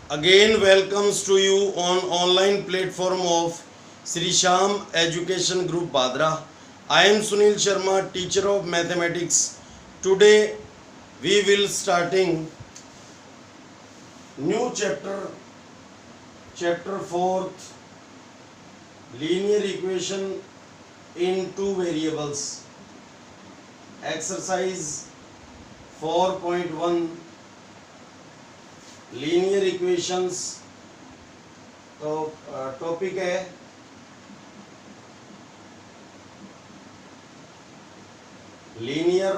Again welcomes to you on online platform of Sri Sham Education Group Badra. I am Sunil Sharma, teacher of mathematics. Today we will starting new chapter 4th, linear equation in two variables. Exercise 4.1 linear equations. तो topic है linear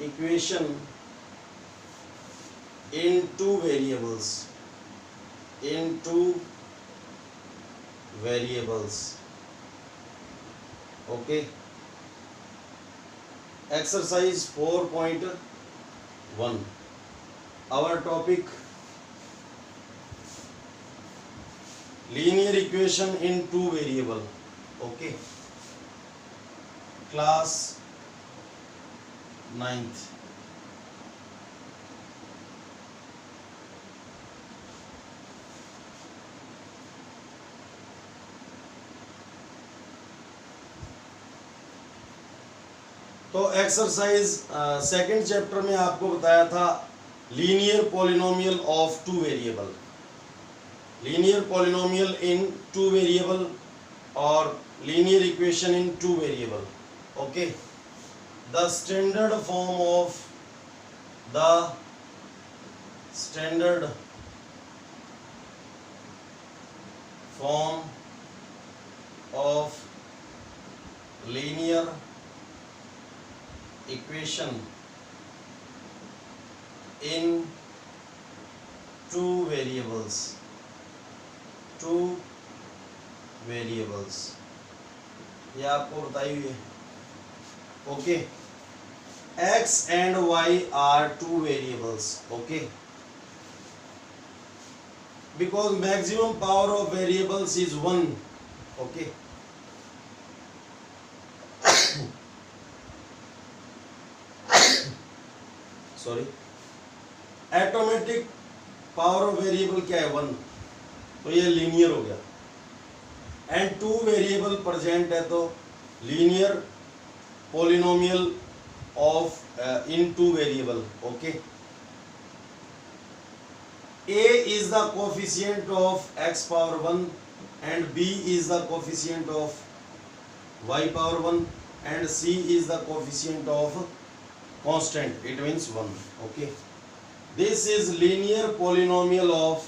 equation in two variables. Okay, exercise 4.1 our topic linear equation in two variable. Okay, class 9th. तो exercise second chapter में आपको बताया था linear polynomial of two variable, linear polynomial in two variable और linear equation in two variable. Okay, the standard form of linear equation in two variables ये आपको बताई हुई है। Okay, x and y are two variables. Okay, because maximum power of variables is 1. Okay, sorry, automatic power of variable क्या है? 1, तो ये linear हो गया। एंड टू वेरिएबल प्रेजेंट है तो linear polynomial of in two variable. Okay, a is the coefficient of x power 1 and b is the coefficient of y power 1 and c is the coefficient of constant, it means 1. Okay, this is linear polynomial of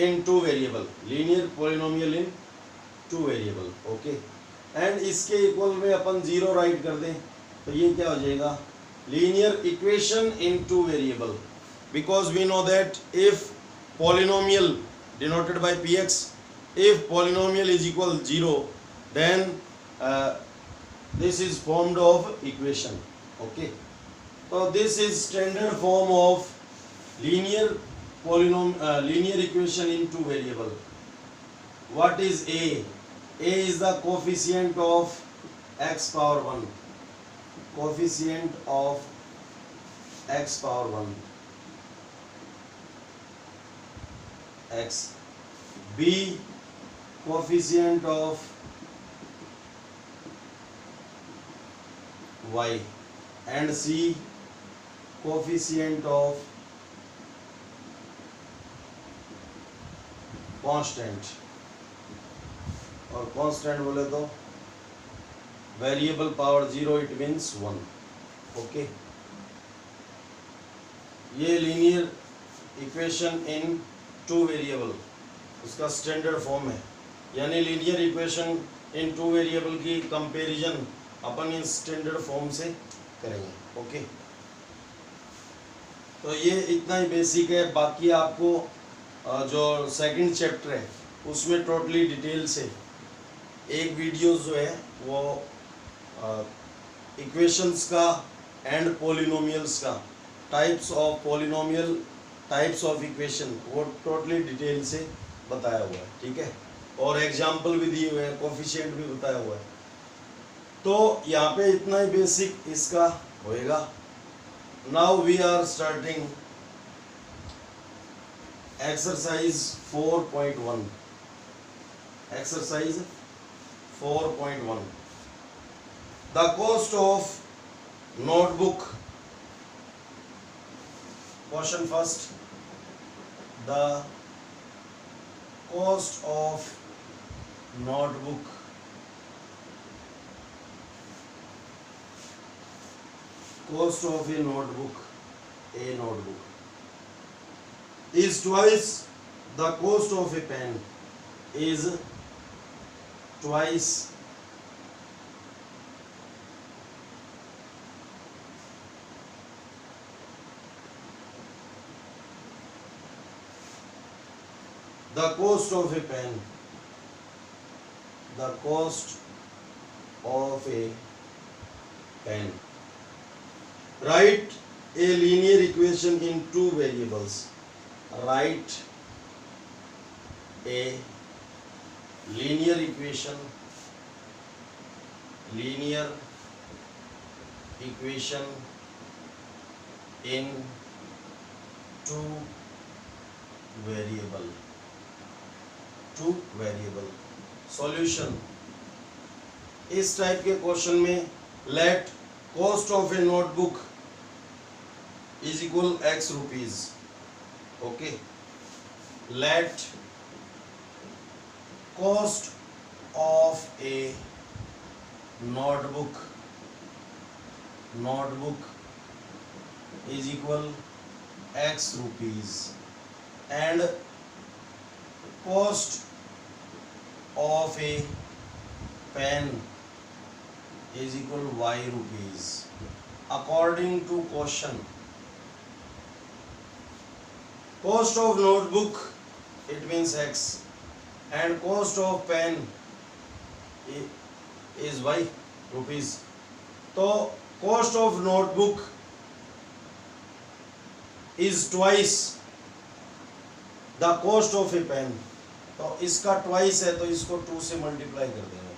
in two variable, linear polynomial in two variable. Okay, and इसके equal में अपन 0 right कर दें तो ये क्या हो जाएगा? linear equation in two variable, because we know that if polynomial denoted by px, if polynomial is equal 0, then this is formed of equation. Okay, so this is standard form of linear equation in two variable. What is a? A is the coefficient of x power 1, coefficient of x power 1, x. B, coefficient of y, and c, coefficient of constant, और constant बोले तो variable power 0, it means 1. Okay, ये linear equation in two variable उसका standard form है, यानी linear equation in two variable की comparison अपन इस स्टैंडर्ड फॉर्म से करेंगे। ओके, तो ये इतना ही बेसिक है। बाकी आपको जो सेकंड चैप्टर है उसमें टोटली डिटेल से एक वीडियो जो है वो इक्वेशंस का एंड पॉलिनोमियल्स का, types of polynomial, types of equation, वो टोटली डिटेल से बताया हुआ है। ठीक है, और एग्जाम्पल भी दिए हुए हैं, कोफिशिएंट भी बताया हुआ है। तो यहाँ पे इतना ही बेसिक इसका होएगा। Now we are starting exercise 4.1. Exercise 4.1. The cost of notebook. Question first. The cost of notebook cost of a notebook is twice the cost of a pen, is twice the cost of a pen, the cost of a pen. Write a linear equation in two variables. Write a linear equation in two variable. Solution. इस type के question में let cost of A notebook is equal x rupees. Okay, let cost of A notebook is equal x rupees and cost of a pen is equal y rupees. According to question, cost of notebook it means x and cost of pen is y rupees. तो cost of notebook is twice the cost of a pen. तो इसका twice है तो इसको 2 से multiply कर देंगे.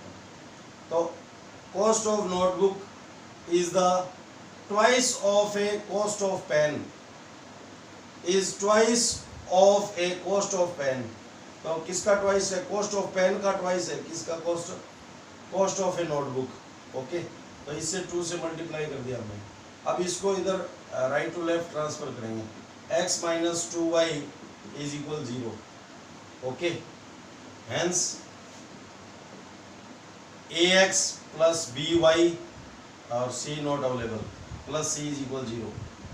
तो cost of notebook is the twice of a cost of pen, is twice of a cost of pen. तो किसका twice है? cost of pen का twice है. किसका cost of a notebook. Okay, तो इससे 2 से मल्टीप्लाई कर दिया हमने. अब इसको इधर राइट टू लेफ्ट ट्रांसफर करेंगे. x minus 2y is equal 0. Okay, hence ax plus by और c not available plus c is equal 0.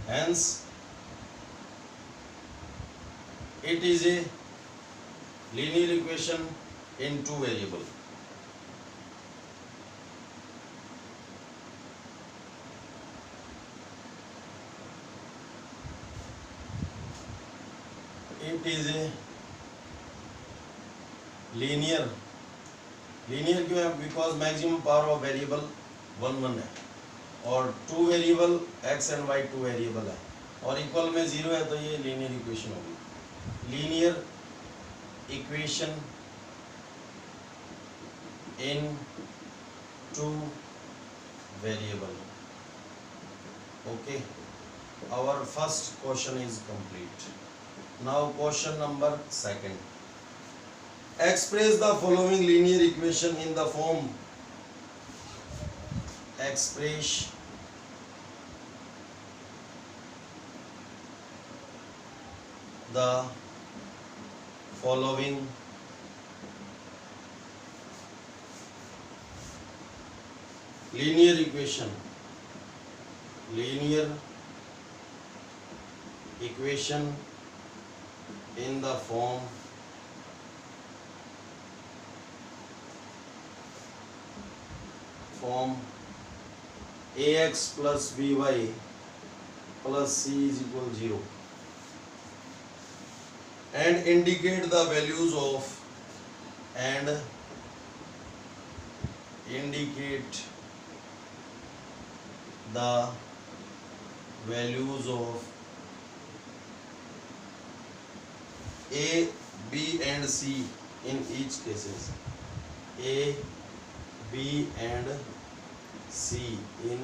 Hence it is a linear equation in two variable. It is a linear क्यों है? Because maximum power of variable 1 1 है और 2 variable x and y 2 variable है और equal में 0 है, तो ये लीनियर इक्वेशन होगी. Linear equation in 2 variable. Okay, our first question is complete. Now question number 2. Express the following linear equation in the form. Express the following linear equation in the form ax plus by plus c is equal 0 and indicate the values of A, B and C in each cases. A, B and C in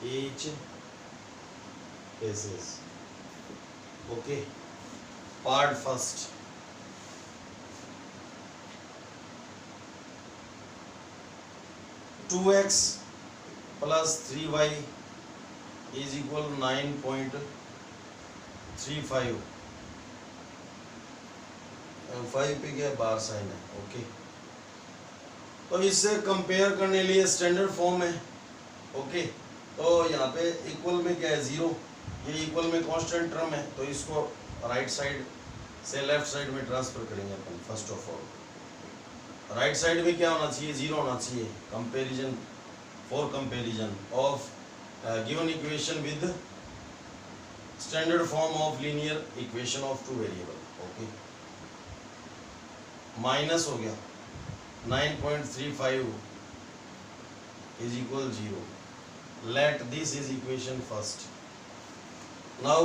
each cases. Okay, part first. 2x plus 3y is equal 9.35. 5 पे क्या बार sign है. Okay, तो इससे compare करने लिए standard form है. Okay, तो यहाँ पे इक्वल में क्या है, 0. ये इक्वल में कांस्टेंट टर्म है, तो इसको राइट साइड से लेफ्ट साइड में ट्रांसफर करेंगे अपन. First of all right side में क्या होना चाहिए, 0 होना चाहिए. Comparison for comparison of given equation with standard form of linear equation of two variable. Okay, minus हो गया 9.35 is equal 0. Let this is equation first. Now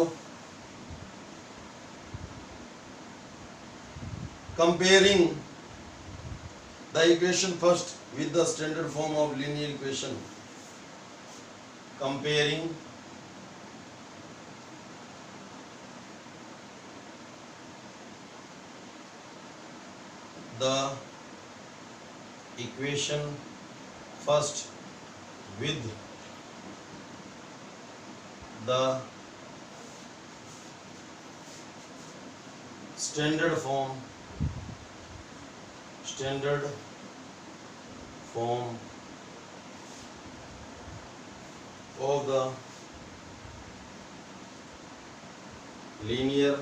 comparing the equation first with the standard form of linear equation. Comparing the equation first with the standard form of the linear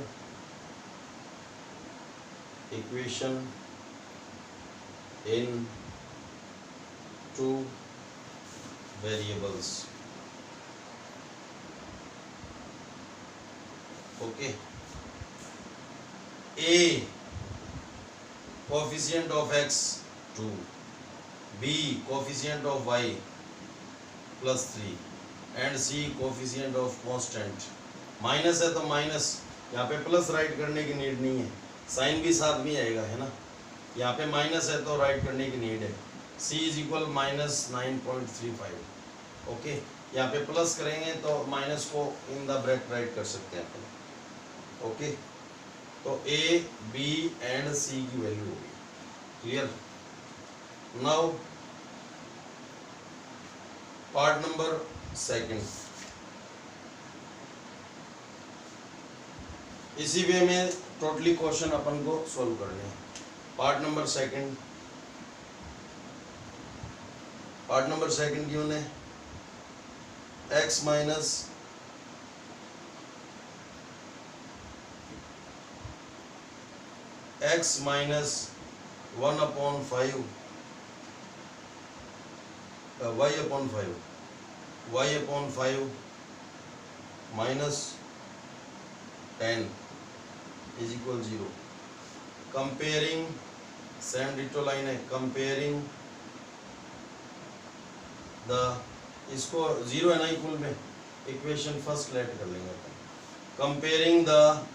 equation in two variables. Okay, A coefficient of x 2, B coefficient of y plus 3 and C coefficient of constant. Minus है तो minus, यहाँ पे plus right करने की need नहीं है, sign भी साथ में आएगा, है ना. यहाँ पे माइनस है तो राइट करने की नीड है. C is equal minus 9.35. Okay, यहाँ पे प्लस करेंगे तो माइनस को इन द ब्रैकेट राइट कर सकते हैं अपन. ओके, तो A, B एंड C की वैल्यू होगी. Clear. Now part number second. इसी वे में टोटली क्वेश्चन अपन को सॉल्व करने हैं. पार्ट नंबर सेकंड क्यों है, x minus x minus 1/5 y/5 minus 10 is equal 0. Comparing, same ditto line है, कंपेयरिंग द, इसको 0 है ना इक्वल में, इक्वेशन फर्स्ट लेट कर लेंगे अपन. Comparing the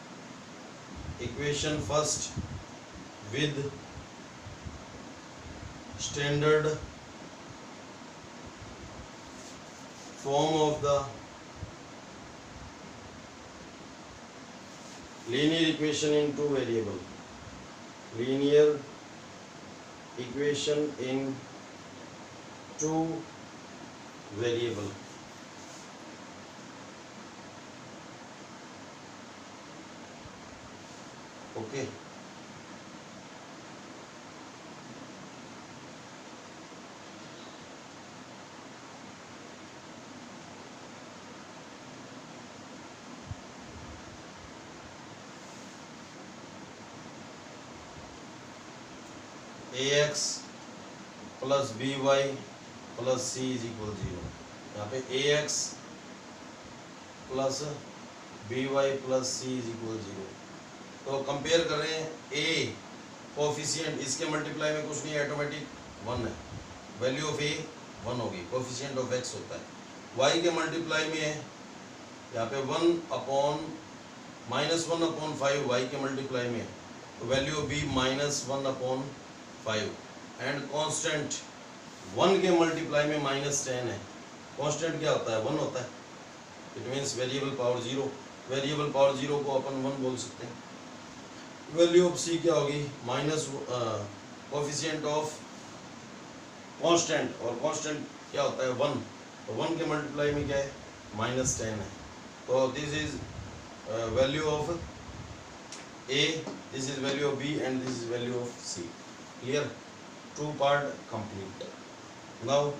equation first with standard form of the linear equation in two variable. Linear equation in two variable. Okay. ax plus by plus c is equal 0. यहाँ पे ax plus by plus c is equal 0. तो compare कर रहे हैं. a coefficient, इसके multiply में कुछ नहीं, ऑटोमेटिक 1 है. वैल्यू ऑफ a 1 होगी, कोफिशिएंट ऑफ x होता है. y के मल्टीप्लाई में है यहाँ पे 1/-1/5 y के मल्टीप्लाई में है, तो value of b -1/5 and constant 1 के मल्टीप्लाई में -10 है. कांस्टेंट क्या होता है, 1 होता है. It means variable power zero. Variable power zero को अपन 1 बोल सकते हैं। वैल्यू ऑफ सी क्या होगी, माइनस कोफिशिएंट ऑफ कांस्टेंट, और कांस्टेंट क्या होता है 1, तो 1 के मल्टीप्लाई में क्या है -10 है। तो this is value of A, this is value of B and this is value of C. Clear, 2 part complete. Now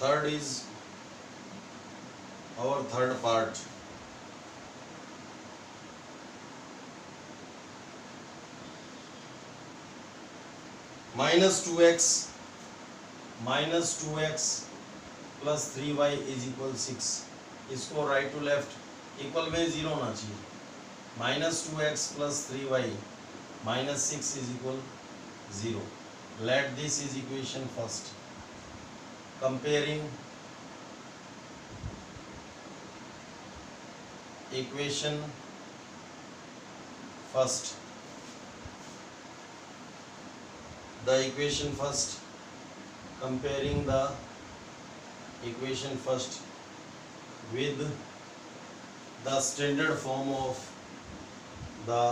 third is our third part. -2x plus 3y is equal 6। इसको right to left equal में 0 होना चाहिए। -2x plus 3y -6 is equal 0। Let this is equation first। Comparing equation first, the equation first, comparing the equation first with the standard form of the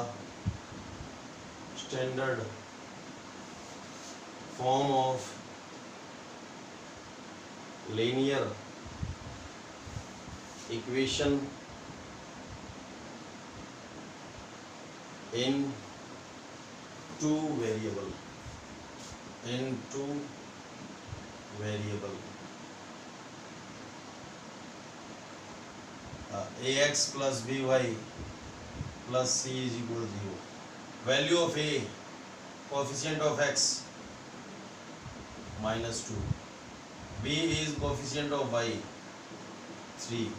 standard form of linear equation in two variable, ax plus by plus c is equal 0। Value of a, coefficient of x -2, b is coefficient of y 3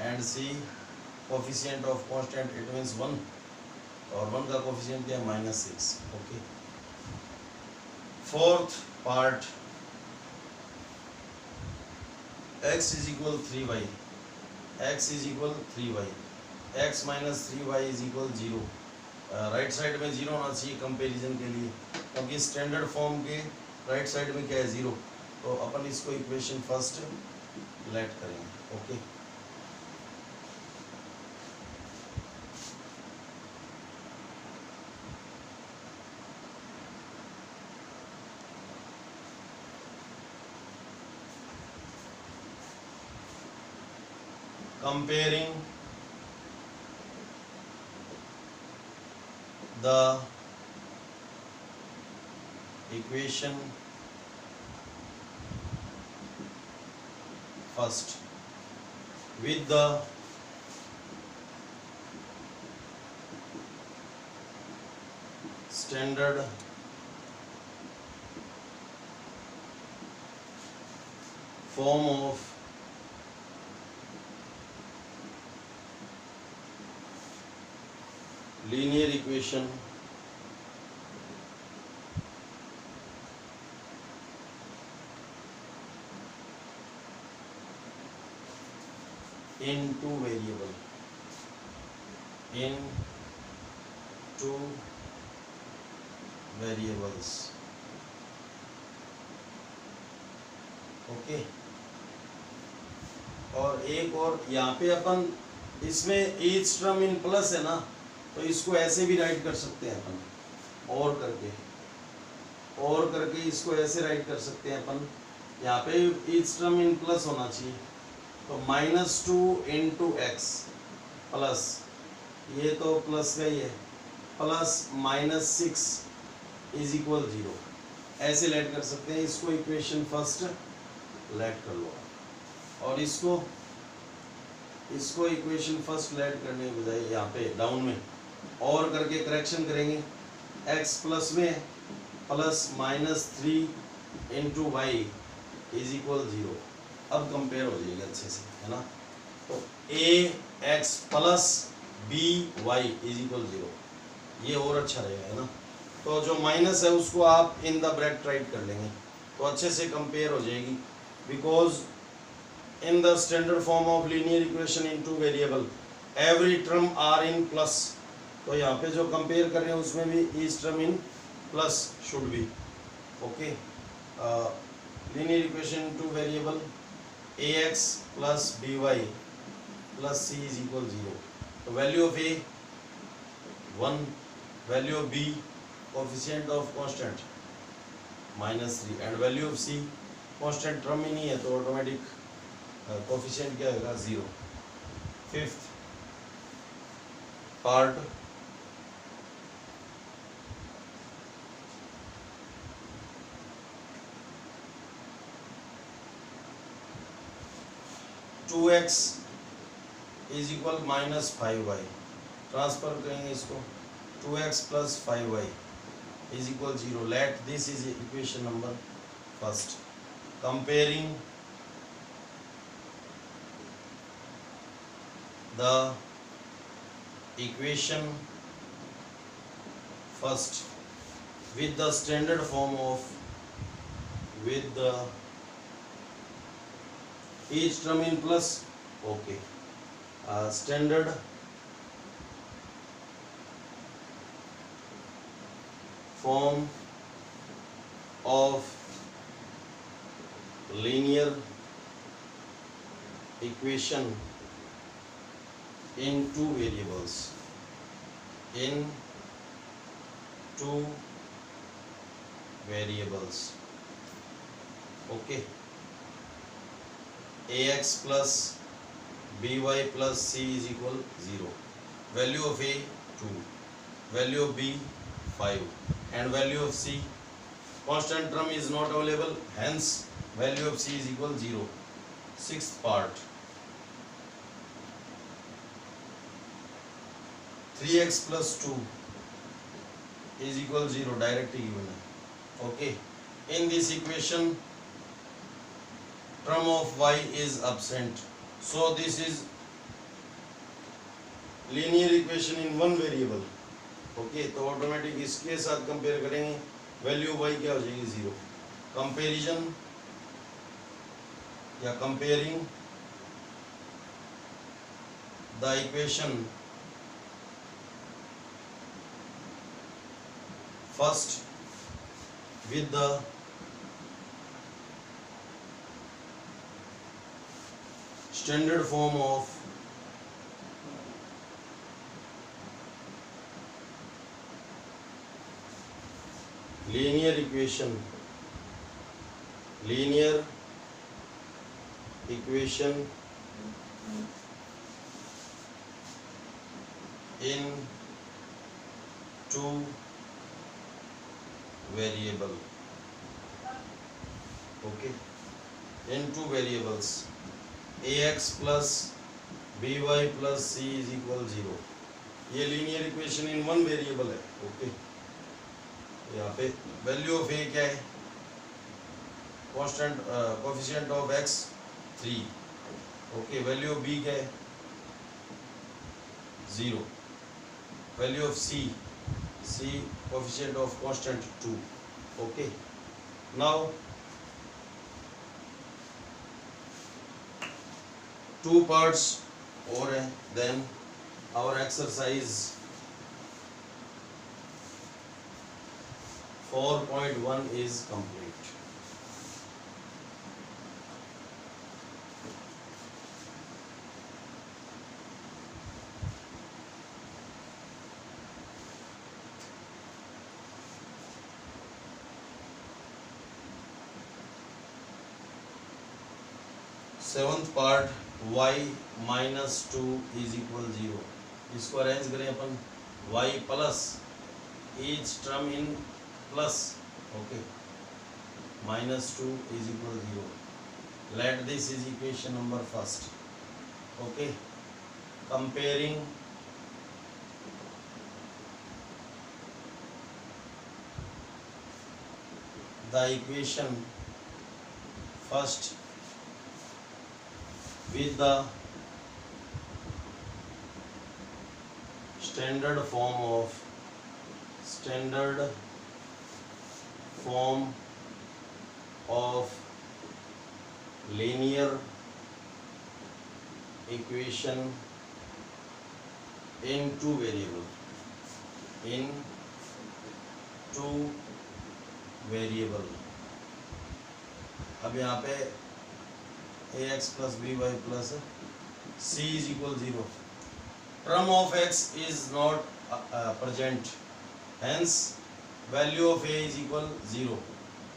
and c coefficient of constant, it means 1, और 1 का coefficient क्या है -6। Okay, fourth part, x is equal 3y, x is equal 3y, x minus 3y is equal 0। Right side में 0 होना चाहिए comparison के लिए, क्योंकि स्टैंडर्ड फॉर्म के राइट साइड में क्या है 0, तो अपन इसको इक्वेशन फर्स्ट लेट करेंगे। Okay, comparing the equation first with the standard form of linear equation in two variable, in two variables। Okay, और एक और यहाँ पे अपन इसमें each term in प्लस है ना, तो इसको ऐसे भी राइट कर सकते हैं अपन, और करके इसको ऐसे राइट कर सकते हैं अपन। यहाँ पे each term in प्लस होना चाहिए, तो -2 इंटू एक्स प्लस, ये तो प्लस का ही है, प्लस -6 इज इक्वल 0, ऐसे लेट कर सकते हैं। इसको इक्वेशन फर्स्ट लेट कर लो, और इसको इक्वेशन फर्स्ट लेट करने के बजाय यहाँ पे डाउन में और करके करेक्शन करेंगे। x प्लस में प्लस -3 × y इज इक्वल 0। अब कंपेयर हो जाएगा अच्छे से, है ना। तो ax plus by is equal 0, ये और अच्छा रहेगा, है ना। तो जो माइनस है उसको आप इन द ब्रैकेट राइट कर लेंगे तो अच्छे से कंपेयर हो जाएगी। Because in the standard form of linear equation in two variable every term are in plus, तो यहाँ पे जो कंपेयर कर रहे हैं उसमें भी each term in plus should be okay. Linear equation in two variable ax plus by plus c is equal 0। तो value of a 1, value of b coefficient of constant -3 and value of c constant term ही नहीं है तो automatic coefficient क्या होगा 0। Fifth part (2x is equal -5y), transfer करेंगे इसको 2x plus 5y is equal 0। Let this is equation number first. Comparing the equation first with the standard form of with the each term in plus okay standard form of linear equation in two variables, in two variables okay। ax plus by plus c is equal 0, value of a 2, value of b 5 and value of c constant term is not available, hence value of c is equal 0। sixth part 3x plus 2 is equal 0, directly given है okay। in this equation term of y is absent, so this is linear equation in one variable okay। तो automatic इसके साथ compare करेंगे, value y क्या हो जाएगी 0। Comparison या comparing the equation first with the standard form of linear equation in two variable okay, in two variables ax plus by plus c is equal 0, ये linear equation in one variable है okay. यहाँ पे value of ए क्या है, constant coefficient of x 3 okay, value of b क्या है 0, value of c coefficient of constant 2 okay। now two parts or then our exercise 4.1 is complete। Seventh part y minus 2 is equal 0, इसको arrange करें अपन y plus each term in plus okay -2 is equal 0। Let this is equation number first okay. Comparing the equation first with the standard form of linear equation in two variable। अब यहाँ पे ax plus by plus c is equal 0, term of x is not present, hence value of a is equal 0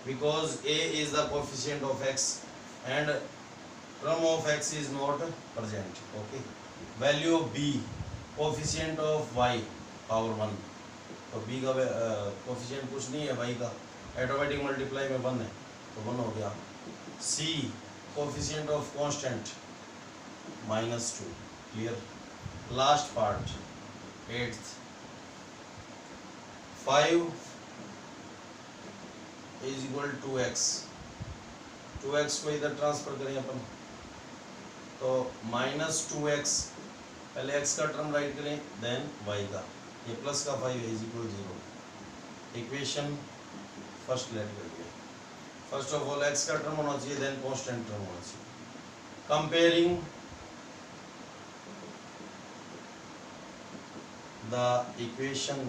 because a is the coefficient of x and term of x is not present। okay, value of b, coefficient of y power 1, तो b का coefficient कुछ नहीं है, y का automatic multiply में 1 है तो 1 हो गया। c, coefficient of constant -2, clear. Last part 8th, 5 is equal to x, 2x को इधर ट्रांसफर करें अपन तो -2x, पहले x का टर्म राइट करें देन y का, ये प्लस का 5 is equal 0। Equation first let करिए, फर्स्ट ऑफ ऑल x का टर्म होना चाहिए देन कांस्टेंट टर्म होना चाहिए। Comparing the equation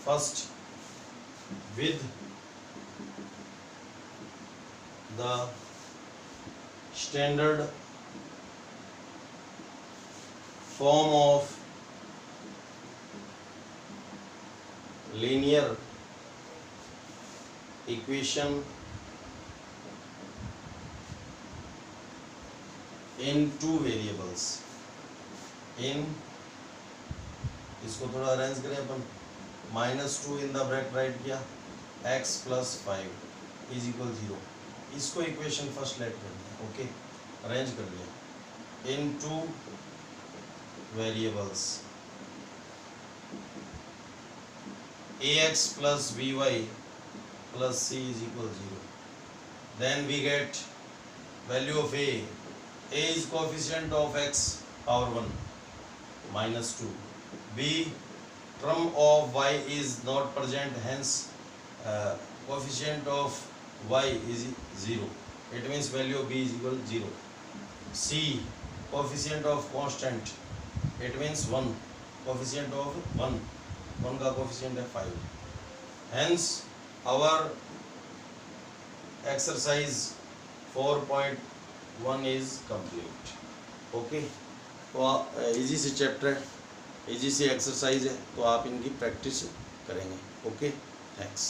first with the standard form of linear equation in two variables, in इसको थोड़ा अरेंज करें अपन, -2 इन द ब्रैकेट राइट किया, x plus 5 इज इक्वल 0, इसको इक्वेशन फर्स्ट लेट कर दिया। ओके, अरेंज कर लिया इन to variables, ax plus by plus c is equal 0, then we get value of a is coefficient of x power 1 -2, b, term of y is not present, hence coefficient of y is 0, it means value of b is equal 0, c, coefficient of constant, it means 1, coefficient of 1 का coefficient है 5, hence our exercise 4.1 is complete। okay, तो easy से chapter है, easy से exercise है, तो आप इनकी प्रैक्टिस करेंगे। Okay, thanks.